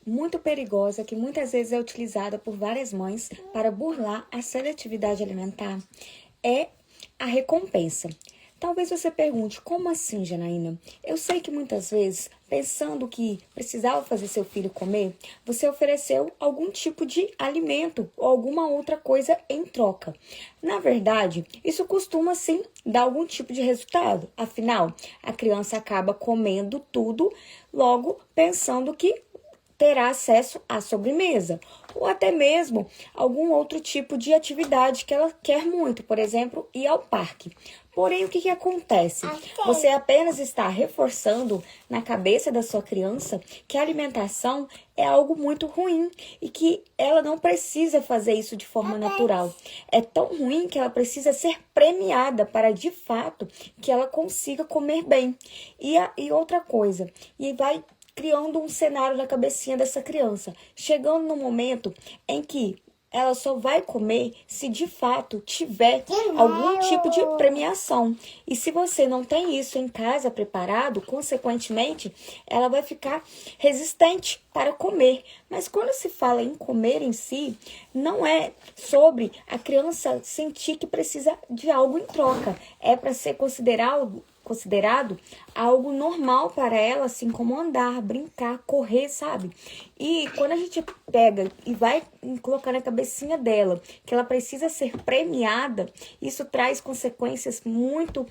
Muito perigosa que muitas vezes é utilizada por várias mães para burlar a seletividade alimentar é a recompensa. Talvez você pergunte, como assim, Janaína? Eu sei que muitas vezes, pensando que precisava fazer seu filho comer, você ofereceu algum tipo de alimento ou alguma outra coisa em troca. Na verdade, isso costuma sim dar algum tipo de resultado. Afinal, a criança acaba comendo tudo, logo pensando que terá acesso à sobremesa, ou até mesmo algum outro tipo de atividade que ela quer muito, por exemplo, ir ao parque. Porém, o que acontece? Você apenas está reforçando na cabeça da sua criança que a alimentação é algo muito ruim e que ela não precisa fazer isso de forma natural. É tão ruim que ela precisa ser premiada para, de fato, que ela consiga comer bem. E outra coisa, e vai criando um cenário na cabecinha dessa criança, chegando no momento em que ela só vai comer se de fato tiver algum tipo de premiação. E se você não tem isso em casa preparado, consequentemente, ela vai ficar resistente para comer. Mas quando se fala em comer em si, não é sobre a criança sentir que precisa de algo em troca. É para ser considerado algo normal para ela, assim como andar, brincar, correr, sabe? E quando a gente pega e vai colocar na cabecinha dela que ela precisa ser premiada, isso traz consequências muito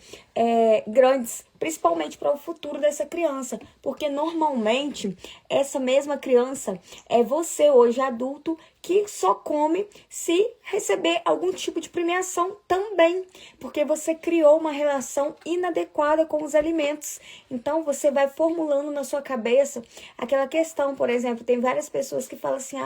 grandes, principalmente para o futuro dessa criança, porque normalmente essa mesma criança é você hoje adulto que só come se receber algum tipo de premiação também, porque você criou uma relação inadequada com os alimentos. Então você vai formulando na sua cabeça aquela questão, por exemplo, tem várias pessoas que falam assim: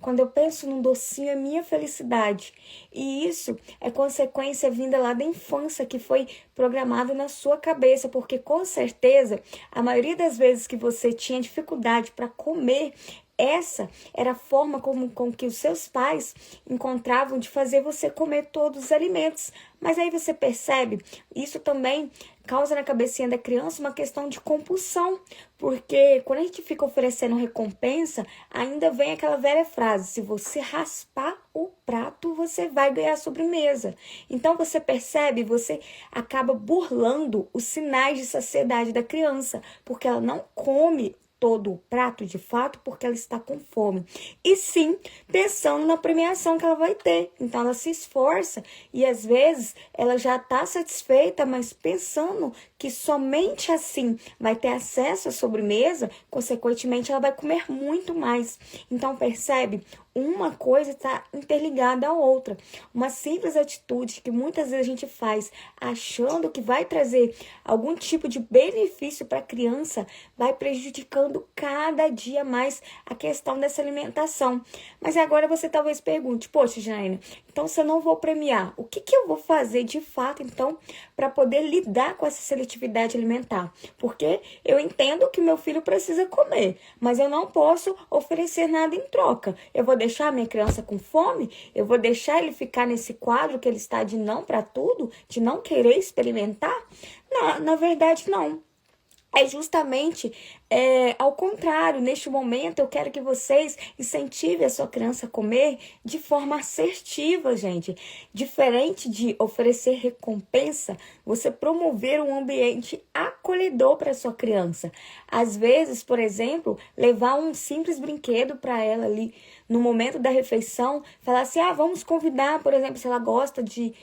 quando eu penso num docinho é minha felicidade. E isso é consequência vinda lá da infância que foi programado na sua cabeça, porque com certeza a maioria das vezes que você tinha dificuldade para comer, essa era a forma com que os seus pais encontravam de fazer você comer todos os alimentos. Mas aí você percebe, isso também causa na cabecinha da criança uma questão de compulsão, porque quando a gente fica oferecendo recompensa, ainda vem aquela velha frase: se você raspar o prato, você vai ganhar a sobremesa. Então você percebe, você acaba burlando os sinais de saciedade da criança, porque ela não come todo o prato de fato porque ela está com fome, e sim pensando na premiação que ela vai ter. Então ela se esforça e às vezes ela já está satisfeita, mas pensando que somente assim vai ter acesso à sobremesa, consequentemente ela vai comer muito mais. Então percebe? Uma coisa está interligada à outra. Uma simples atitude que muitas vezes a gente faz achando que vai trazer algum tipo de benefício para a criança, vai prejudicando cada dia mais a questão dessa alimentação. Mas agora você talvez pergunte: poxa, Janaína, então se eu não vou premiar, o que eu vou fazer de fato então para poder lidar com essa seletividade alimentar? Porque eu entendo que meu filho precisa comer, mas eu não posso oferecer nada em troca. Eu vou deixar minha criança com fome? Eu vou deixar ele ficar nesse quadro que ele está de não para tudo? De não querer experimentar? Não, na verdade, não. É justamente ao contrário. Neste momento eu quero que vocês incentivem a sua criança a comer de forma assertiva, gente. Diferente de oferecer recompensa, você promover um ambiente acolhedor para sua criança. Às vezes, por exemplo, levar um simples brinquedo para ela ali no momento da refeição, falar assim: vamos convidar, por exemplo, se ela gosta de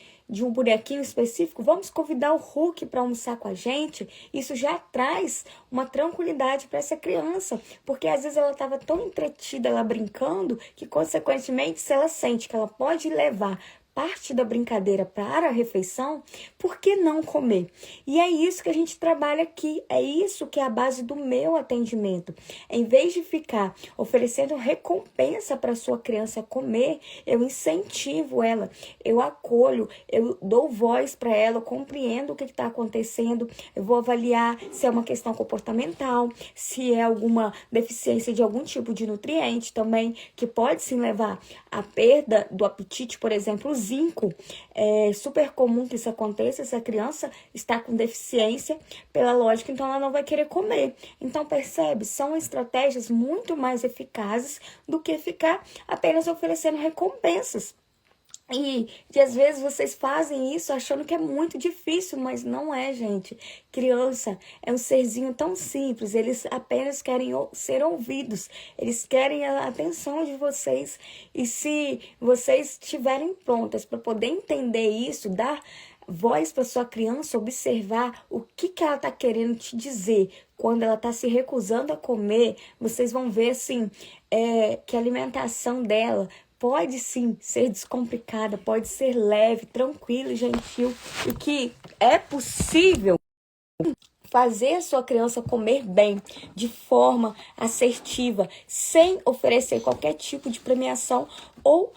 um bonequinho específico, vamos convidar o Hulk para almoçar com a gente. Isso já traz uma tranquilidade para essa criança, porque às vezes ela estava tão entretida lá brincando que, consequentemente, se ela sente que ela pode levar parte da brincadeira para a refeição, por que não comer? E é isso que a gente trabalha aqui, é isso que é a base do meu atendimento. Em vez de ficar oferecendo recompensa para sua criança comer, eu incentivo ela, eu acolho, eu dou voz para ela, eu compreendo o que está acontecendo, eu vou avaliar se é uma questão comportamental, se é alguma deficiência de algum tipo de nutriente também, que pode sim levar à perda do apetite, por exemplo, zinco. É super comum que isso aconteça. Essa criança está com deficiência, pela lógica, então ela não vai querer comer. Então, percebe? São estratégias muito mais eficazes do que ficar apenas oferecendo recompensas. E às vezes vocês fazem isso achando que é muito difícil, mas não é, gente. Criança é um serzinho tão simples, eles apenas querem ser ouvidos, eles querem a atenção de vocês. E se vocês estiverem prontas para poder entender isso, dar voz para sua criança, observar o que ela está querendo te dizer. Quando ela está se recusando a comer, vocês vão ver assim, que a alimentação dela pode sim ser descomplicada, pode ser leve, tranquila e gentil, e que é possível fazer a sua criança comer bem, de forma assertiva, sem oferecer qualquer tipo de premiação, ou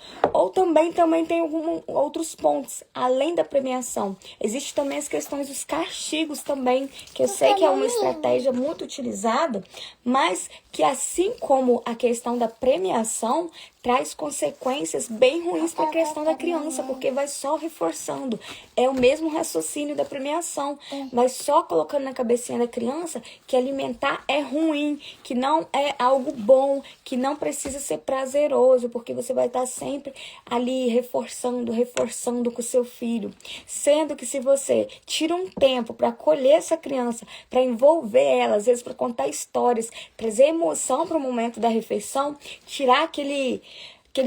também tem alguns outros pontos, além da premiação. Existem também as questões dos castigos também, que eu sei que é uma estratégia muito utilizada, mas que assim como a questão da premiação, traz consequências bem ruins para a questão da criança, porque vai só reforçando. É o mesmo raciocínio da premiação, vai só colocando na cabecinha da criança que alimentar é ruim, que não é algo bom, que não precisa ser prazeroso, porque você vai estar sempre ali reforçando com o seu filho. Sendo que se você tira um tempo para acolher essa criança, para envolver ela, às vezes para contar histórias, trazer emoção para o momento da refeição, tirar aquele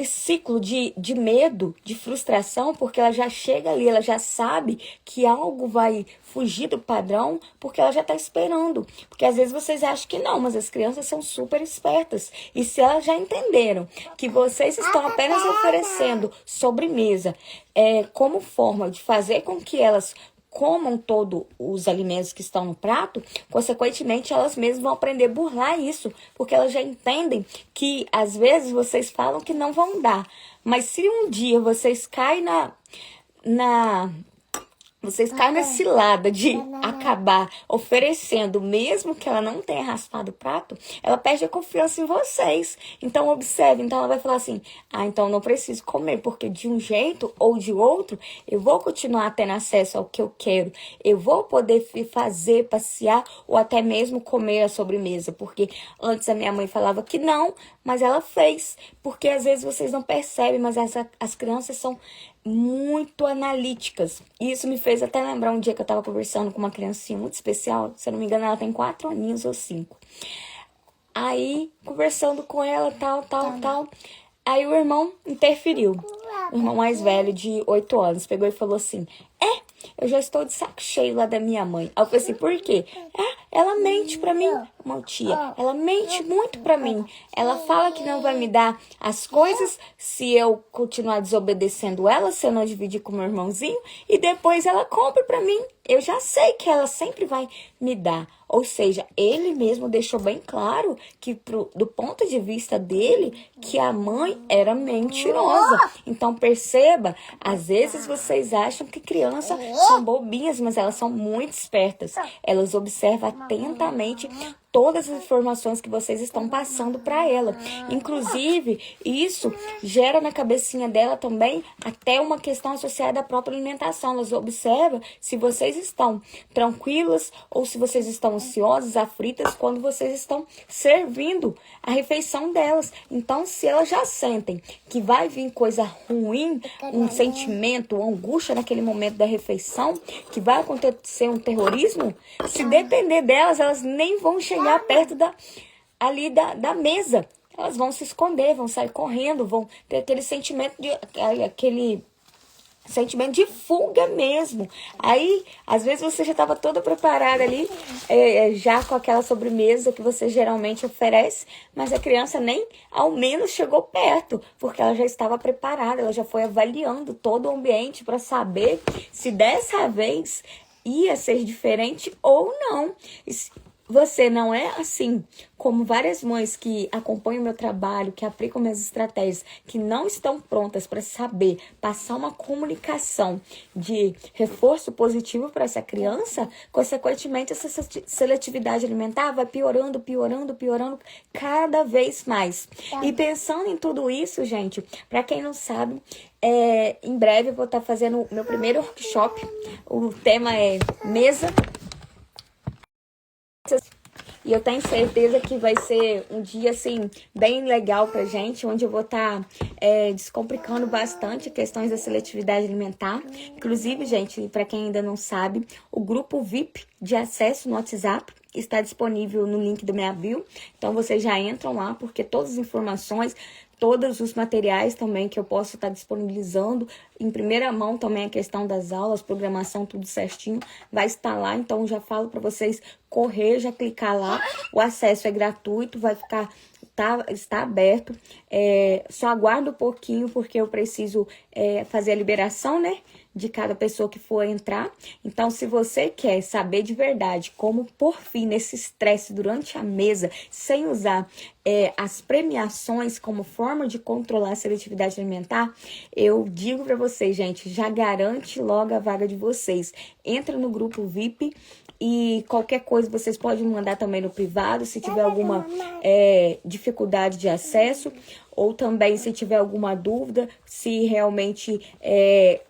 ciclo de medo, de frustração, porque ela já chega ali, ela já sabe que algo vai fugir do padrão, porque ela já está esperando. Porque às vezes vocês acham que não, mas as crianças são super espertas. E se elas já entenderam que vocês estão apenas oferecendo sobremesa como forma de fazer com que elas comam todos os alimentos que estão no prato, consequentemente elas mesmas vão aprender a burlar isso, porque elas já entendem que às vezes vocês falam que não vão dar, mas se um dia vocês caem na cilada de acabar oferecendo, mesmo que ela não tenha raspado o prato, ela perde a confiança em vocês. Então, observe. Então, ela vai falar assim, então não preciso comer, porque de um jeito ou de outro, eu vou continuar tendo acesso ao que eu quero. Eu vou poder fazer, passear ou até mesmo comer a sobremesa, porque antes a minha mãe falava que não, mas ela fez. Porque às vezes vocês não percebem, mas as crianças são muito analíticas. E isso me fez até lembrar um dia que eu tava conversando com uma criancinha muito especial. Se eu não me engano, ela tem 4 aninhos ou 5. Aí, conversando com ela, tal. Aí o irmão interferiu. O irmão mais velho, de 8 anos, pegou e falou assim, eu já estou de saco cheio lá da minha mãe. Aí eu falei assim, por quê? Ela mente pra mim, uma tia. Ela mente muito pra mim. Ela fala que não vai me dar as coisas se eu continuar desobedecendo ela, se eu não dividir com meu irmãozinho. E depois ela compra pra mim. Eu já sei que ela sempre vai me dar. Ou seja, ele mesmo deixou bem claro que do ponto de vista dele, que a mãe era mentirosa. Então perceba, às vezes vocês acham que crianças são bobinhas, mas elas são muito espertas. Elas observam atentamente todas as informações que vocês estão passando para ela. Inclusive, isso gera na cabecinha dela também até uma questão associada à própria alimentação. Elas observam se vocês estão tranquilas ou se vocês estão ansiosas, aflitas, quando vocês estão servindo a refeição delas. Então, se elas já sentem que vai vir coisa ruim, um sentimento, uma angústia naquele momento da refeição, que vai acontecer um terrorismo, se depender delas, elas nem vão chegar perto da mesa. Elas vão se esconder, vão sair correndo, vão ter aquele sentimento de fuga mesmo. Aí, às vezes você já estava toda preparada ali, já com aquela sobremesa que você geralmente oferece, mas a criança nem ao menos chegou perto, porque ela já estava preparada, ela já foi avaliando todo o ambiente para saber se dessa vez ia ser diferente ou não. Você não é assim como várias mães que acompanham o meu trabalho, que aplicam minhas estratégias, que não estão prontas para saber passar uma comunicação de reforço positivo para essa criança, consequentemente essa seletividade alimentar vai piorando cada vez mais. E pensando em tudo isso, gente, para quem não sabe, Em breve eu vou estar fazendo o meu primeiro workshop. O tema é mesa. E eu tenho certeza que vai ser um dia, assim, bem legal pra gente, onde eu vou estar descomplicando bastante questões da seletividade alimentar. Inclusive, gente, para quem ainda não sabe, o grupo VIP de acesso no WhatsApp está disponível no link do minha bio. Então, vocês já entram lá, porque todas as informações, todos os materiais também que eu posso estar disponibilizando em primeira mão, também a questão das aulas, programação, tudo certinho, vai estar lá. Então, já falo para vocês correr, já clicar lá. O acesso é gratuito, vai ficar... está aberto. Só aguardo um pouquinho, porque eu preciso fazer a liberação, né? De cada pessoa que for entrar. Então, se você quer saber de verdade como pôr fim nesse estresse durante a mesa, sem usar as premiações como forma de controlar a seletividade alimentar, eu digo para vocês, gente, já garante logo a vaga de vocês. Entra no grupo VIP e qualquer coisa vocês podem mandar também no privado, se tiver alguma dificuldade de acesso, ou também se tiver alguma dúvida, se realmente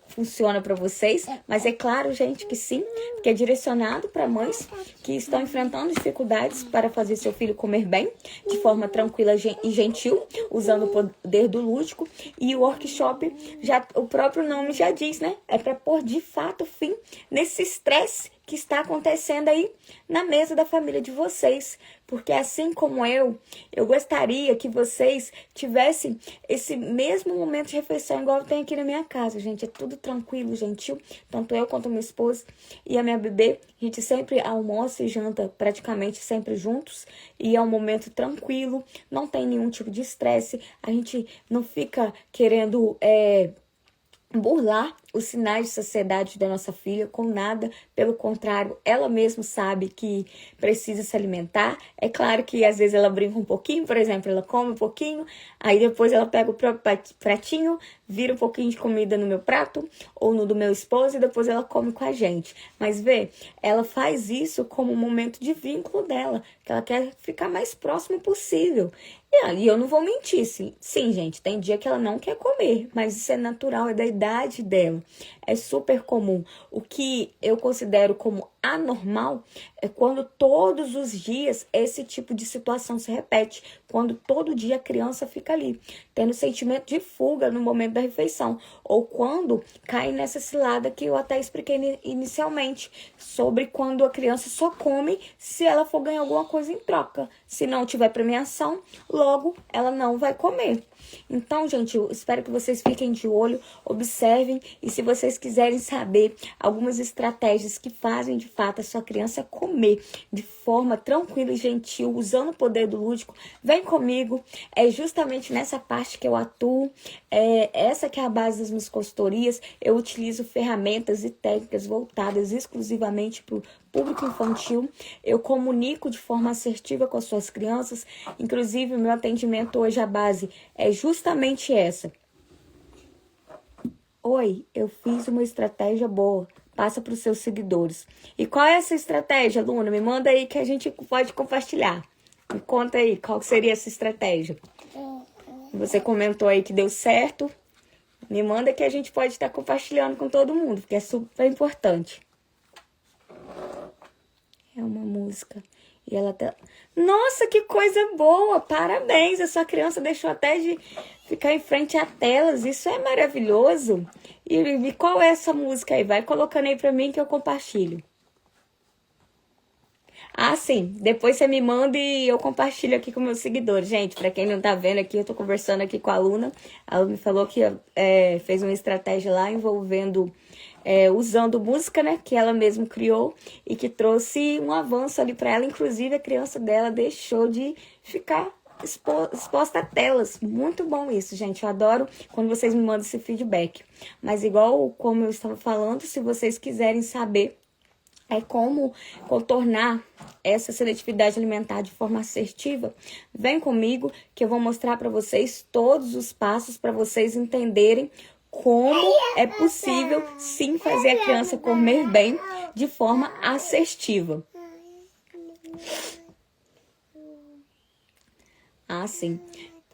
funciona para vocês. Mas é claro, gente, que sim, porque é direcionado para mães que estão enfrentando dificuldades para fazer seu filho comer bem, de forma tranquila e gentil, usando o poder do lúdico. E o workshop, o próprio nome já diz, né? É para pôr de fato fim nesse estresse que está acontecendo aí na mesa da família de vocês. Porque assim como eu gostaria que vocês tivessem esse mesmo momento de refeição igual eu tenho aqui na minha casa, gente. É tudo tranquilo, gentil. Tanto eu quanto a minha esposa e a minha bebê, a gente sempre almoça e janta praticamente sempre juntos. E é um momento tranquilo, não tem nenhum tipo de estresse. A gente não fica querendo burlar os sinais de saciedade da nossa filha com nada, pelo contrário, ela mesma sabe que precisa se alimentar. É claro que às vezes ela brinca um pouquinho, por exemplo, ela come um pouquinho, aí depois ela pega o próprio pratinho, vira um pouquinho de comida no meu prato ou no do meu esposo e depois ela come com a gente. Mas ela faz isso como um momento de vínculo dela, que ela quer ficar mais próximo possível. E eu não vou mentir, sim, gente, tem dia que ela não quer comer, mas isso é natural, é da idade dela. É super comum. O que eu considero como anormal é quando todos os dias esse tipo de situação se repete. Quando todo dia a criança fica ali, tendo sentimento de fuga no momento da refeição. Ou quando cai nessa cilada que eu até expliquei inicialmente, sobre quando a criança só come se ela for ganhar alguma coisa em troca. Se não tiver premiação, logo ela não vai comer. Então, gente, eu espero que vocês fiquem de olho, observem, e se vocês quiserem saber algumas estratégias que fazem de fato a sua criança comer de forma tranquila e gentil, usando o poder do lúdico, vem comigo. É justamente nessa parte que eu atuo, essa que é a base das minhas consultorias. Eu utilizo ferramentas e técnicas voltadas exclusivamente para o público infantil. Eu comunico de forma assertiva com as suas crianças. Inclusive, o meu atendimento hoje, a base é justamente essa. Oi, eu fiz uma estratégia boa. Passa para os seus seguidores. E qual é essa estratégia, Luna? Me manda aí que a gente pode compartilhar. Me conta aí, qual seria essa estratégia? Você comentou aí que deu certo. Me manda que a gente pode estar compartilhando com todo mundo, porque é super importante. É uma música. E ela tá... Nossa, que coisa boa! Parabéns! A sua criança deixou até de ficar em frente a telas. Isso é maravilhoso. E qual é essa música aí? Vai colocando aí pra mim que eu compartilho. Ah, sim. Depois você me manda e eu compartilho aqui com meus seguidores. Gente, pra quem não tá vendo aqui, eu tô conversando aqui com a Luna. Ela me falou que fez uma estratégia lá envolvendo... usando música, né, que ela mesma criou e que trouxe um avanço ali para ela. Inclusive, a criança dela deixou de ficar exposta a telas. Muito bom isso, gente. Eu adoro quando vocês me mandam esse feedback. Mas igual como eu estava falando, se vocês quiserem saber como contornar essa seletividade alimentar de forma assertiva, vem comigo que eu vou mostrar para vocês todos os passos para vocês entenderem como é possível, sim, fazer a criança comer bem de forma assertiva. Ah, sim.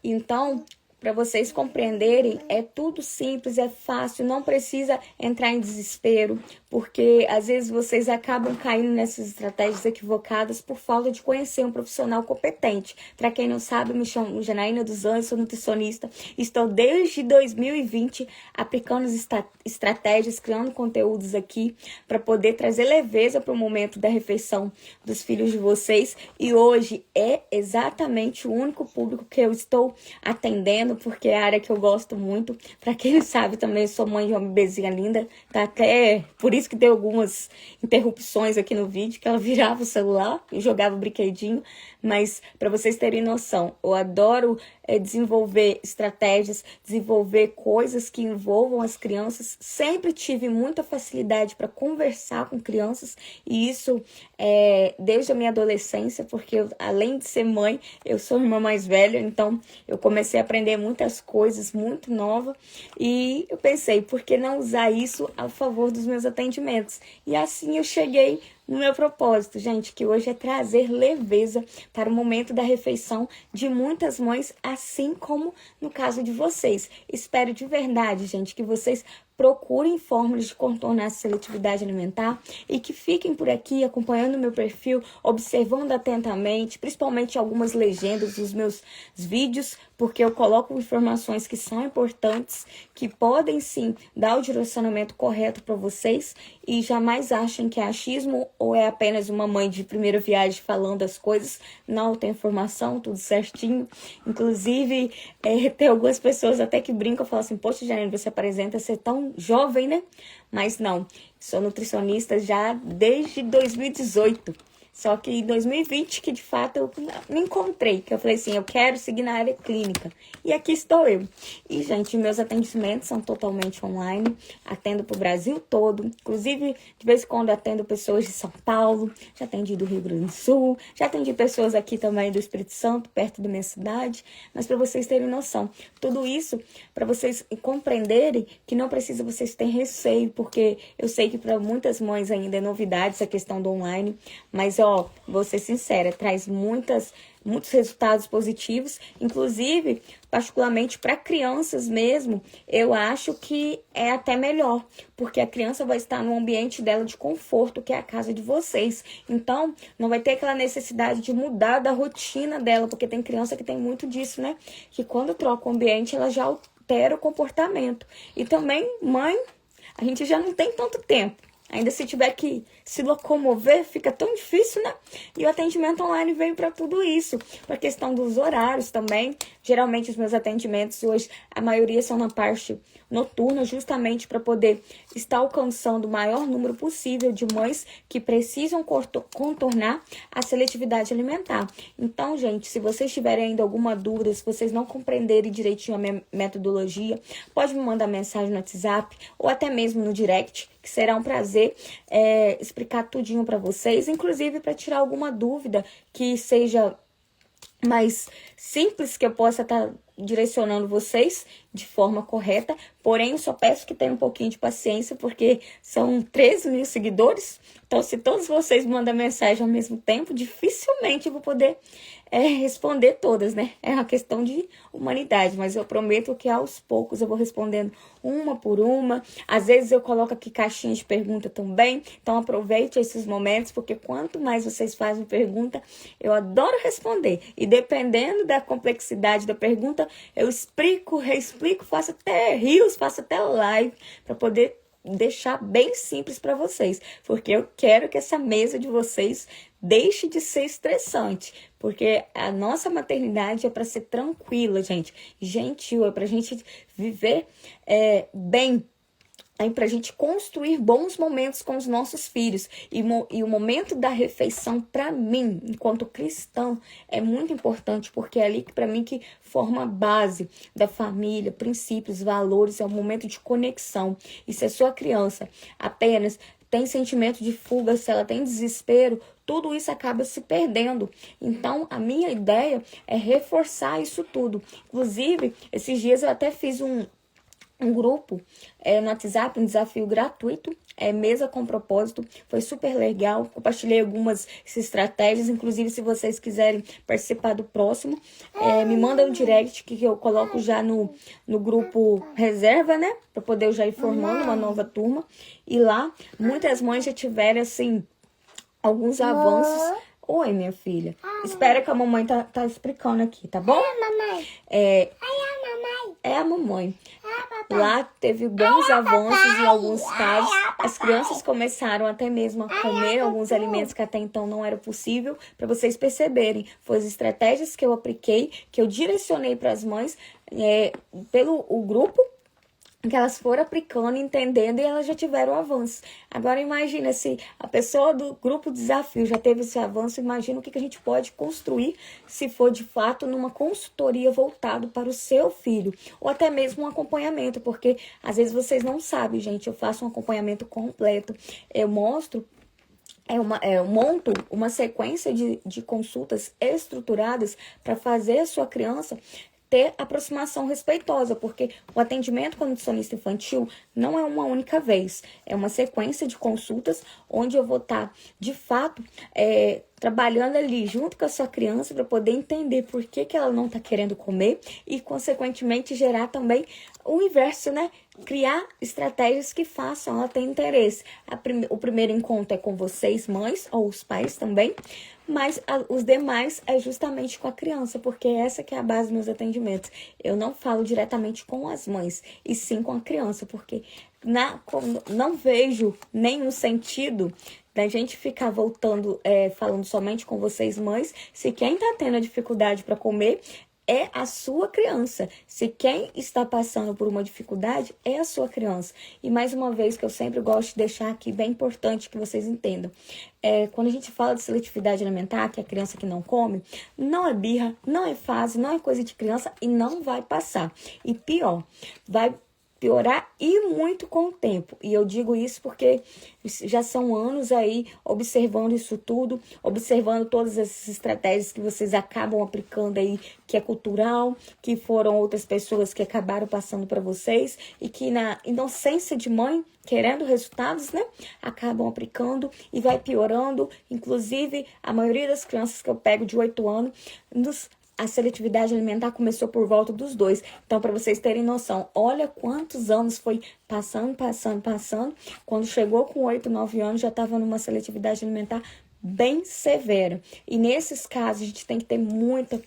Então, para vocês compreenderem, é tudo simples, é fácil, não precisa entrar em desespero, porque às vezes vocês acabam caindo nessas estratégias equivocadas por falta de conhecer um profissional competente. Para quem não sabe, eu me chamo Janaína dos Anjos, sou nutricionista, estou desde 2020 aplicando estratégias, criando conteúdos aqui para poder trazer leveza para o momento da refeição dos filhos de vocês, e hoje é exatamente o único público que eu estou atendendo, porque é a área que eu gosto muito. Para quem não sabe, também sou mãe de uma bebezinha linda, tá até por isso que deu algumas interrupções aqui no vídeo, que ela virava o celular e jogava o brinquedinho, mas para vocês terem noção, eu adoro desenvolver estratégias, desenvolver coisas que envolvam as crianças. Sempre tive muita facilidade para conversar com crianças, e isso desde a minha adolescência, porque eu, além de ser mãe, eu sou irmã mais velha, então eu comecei a aprender muitas coisas muito novas, e eu pensei, por que não usar isso a favor dos meus atendimentos? E assim eu cheguei no meu propósito, gente, que hoje é trazer leveza para o momento da refeição de muitas mães, assim como no caso de vocês. Espero de verdade, gente, que vocês procurem fórmulas de contornar a seletividade alimentar e que fiquem por aqui acompanhando o meu perfil, observando atentamente, principalmente algumas legendas dos meus vídeos, porque eu coloco informações que são importantes, que podem sim dar o direcionamento correto para vocês, e jamais achem que é achismo ou é apenas uma mãe de primeira viagem falando as coisas. Não, tem informação, tudo certinho. Inclusive, tem algumas pessoas até que brincam e falam assim, poxa, Janaína, você apresenta ser tão jovem, né? Mas não, sou nutricionista já desde 2018. Só que em 2020 que de fato eu me encontrei, que eu falei assim, eu quero seguir na área clínica. E aqui estou eu. E, gente, meus atendimentos são totalmente online, atendo para o Brasil todo. Inclusive, de vez em quando atendo pessoas de São Paulo, já atendi do Rio Grande do Sul, já atendi pessoas aqui também do Espírito Santo, perto da minha cidade. Mas para vocês terem noção, tudo isso para vocês compreenderem que não precisa vocês terem receio, porque eu sei que para muitas mães ainda é novidade essa questão do online, mas vou ser sincera, traz muitos resultados positivos, inclusive, particularmente para crianças mesmo, eu acho que é até melhor, porque a criança vai estar no ambiente dela de conforto, que é a casa de vocês. Então, não vai ter aquela necessidade de mudar da rotina dela, porque tem criança que tem muito disso, né? Que quando troca o ambiente, ela já altera o comportamento. E também, mãe, a gente já não tem tanto tempo. Ainda se tiver que se locomover, fica tão difícil, né? E o atendimento online veio para tudo isso. Para a questão dos horários também. Geralmente os meus atendimentos hoje, a maioria são na parte noturna, justamente para poder estar alcançando o maior número possível de mães que precisam contornar a seletividade alimentar. Então, gente, se vocês tiverem ainda alguma dúvida, se vocês não compreenderem direitinho a minha metodologia, pode me mandar mensagem no WhatsApp ou até mesmo no direct, que será um prazer explicar tudinho para vocês, inclusive para tirar alguma dúvida que seja mais simples, que eu possa estar direcionando vocês de forma correta. Porém, eu só peço que tenham um pouquinho de paciência, porque são 13 mil seguidores. Então, se todos vocês mandam mensagem ao mesmo tempo, dificilmente eu vou poder responder todas, né? É uma questão de humanidade, mas eu prometo que aos poucos eu vou respondendo uma por uma. Às vezes eu coloco aqui caixinhas de pergunta também, então aproveite esses momentos, porque quanto mais vocês fazem pergunta, eu adoro responder. E dependendo da complexidade da pergunta, eu explico, reexplico, faço até reels, faço até live, para poder deixar bem simples para vocês, porque eu quero que essa mesa de vocês deixe de ser estressante, porque a nossa maternidade é para ser tranquila, gente, gentil, é para a gente viver bem, é para a gente construir bons momentos com os nossos filhos. E o momento da refeição, para mim, enquanto cristão, é muito importante, porque é ali que, para mim, que forma a base da família, princípios, valores, é um momento de conexão. E se a sua criança apenas tem sentimento de fuga, se ela tem desespero, tudo isso acaba se perdendo. Então, a minha ideia é reforçar isso tudo. Inclusive, esses dias eu até fiz um um grupo no WhatsApp, um desafio gratuito, mesa com propósito, foi super legal, compartilhei algumas estratégias, inclusive se vocês quiserem participar do próximo, me manda no direct que eu coloco já no grupo reserva, né, para poder eu já ir formando uma nova turma, e lá muitas mães já tiveram, assim, alguns avanços. Oi, minha filha, espera que a mamãe tá explicando aqui, tá bom? É a mamãe. Lá teve bons avanços em alguns casos. As crianças começaram até mesmo a comer alguns alimentos que até então não era possível. Para vocês perceberem, foram as estratégias que eu apliquei, que eu direcionei para as mães pelo o grupo, que elas foram aplicando, entendendo, e elas já tiveram avanço. Agora imagina, se a pessoa do grupo desafio já teve esse avanço, imagina o que a gente pode construir se for de fato numa consultoria voltado para o seu filho, ou até mesmo um acompanhamento, porque às vezes vocês não sabem, gente, eu faço um acompanhamento completo, eu mostro, eu monto uma sequência de consultas estruturadas para fazer a sua criança ter aproximação respeitosa, porque o atendimento com nutricionista infantil não é uma única vez, é uma sequência de consultas onde eu vou estar, de fato, trabalhando ali junto com a sua criança para poder entender por que ela não está querendo comer e, consequentemente, gerar também o inverso, né? Criar estratégias que façam ela ter interesse. O primeiro encontro é com vocês, mães, ou os pais também, mas os demais é justamente com a criança, porque essa que é a base dos meus atendimentos. Eu não falo diretamente com as mães, e sim com a criança, porque não vejo nenhum sentido da gente ficar voltando, falando somente com vocês, mães, se quem está tendo a dificuldade para comer é a sua criança. Se quem está passando por uma dificuldade é a sua criança. E mais uma vez, que eu sempre gosto de deixar aqui, bem importante que vocês entendam. Quando a gente fala de seletividade alimentar, que é a criança que não come, não é birra, não é fase, não é coisa de criança e não vai passar. E pior, vai piorar e muito com o tempo. E eu digo isso porque já são anos aí observando isso tudo, observando todas essas estratégias que vocês acabam aplicando aí, que é cultural, que foram outras pessoas que acabaram passando para vocês e que na inocência de mãe, querendo resultados, né, acabam aplicando e vai piorando. Inclusive, a maioria das crianças que eu pego de 8 anos, a seletividade alimentar começou por volta dos 2. Então, para vocês terem noção, olha quantos anos foi passando. Quando chegou com 8, 9 anos, já estava numa seletividade alimentar bem severa. E nesses casos, a gente tem que ter muito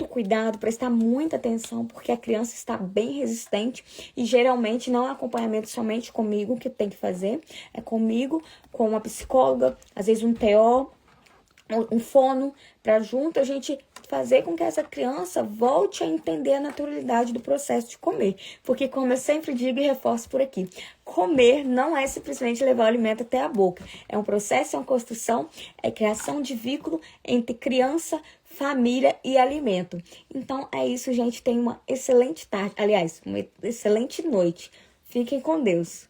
cuidado, prestar muita atenção, porque a criança está bem resistente e geralmente não é acompanhamento somente comigo que tem que fazer, é comigo, com uma psicóloga, às vezes um TO, um fono, para junto a gente fazer com que essa criança volte a entender a naturalidade do processo de comer. Porque, como eu sempre digo e reforço por aqui, comer não é simplesmente levar o alimento até a boca. É um processo, é uma construção, é criação de vínculo entre criança, família e alimento. Então, é isso, gente. Tenha uma excelente tarde. Aliás, uma excelente noite. Fiquem com Deus.